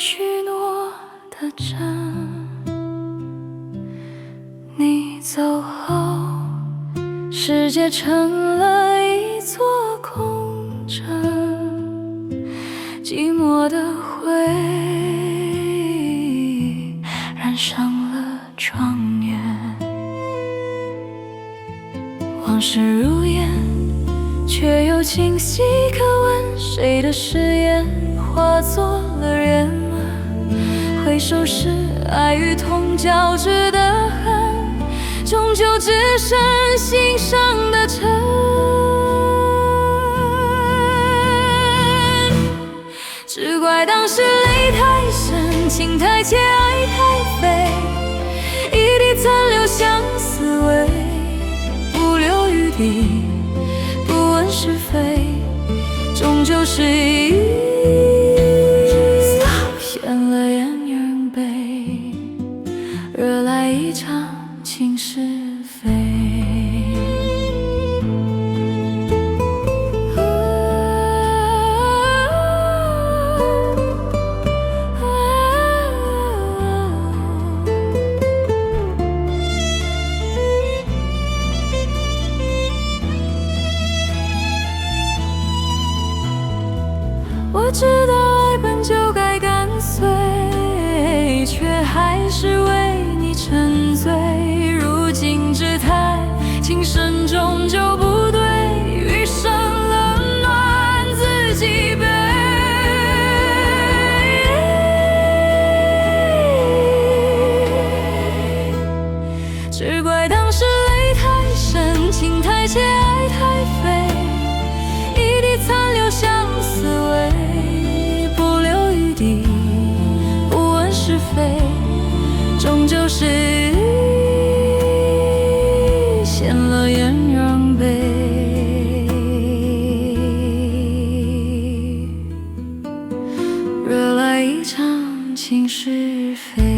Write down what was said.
许诺的真，你走后，世界成了一座空城，寂寞的回忆染上了庄严，往事如烟，却又清晰可闻，谁的誓言化作了人儿，回首时爱与痛交织的痕，终究只剩心上的尘。只怪当时泪太深，情太切，爱太飞，一滴残留相思味，不留余地，不问是非，终究是一现了燕人悲，惹来一场情是非。我知道爱本就该跟随，却还是为你沉醉。如今只叹情深终究不对，余生冷暖自己背。只怪当时泪太深，情太切，爱太飞，一滴残留相思味，不问是非，终究是现了燕人悲，惹来一场情是非。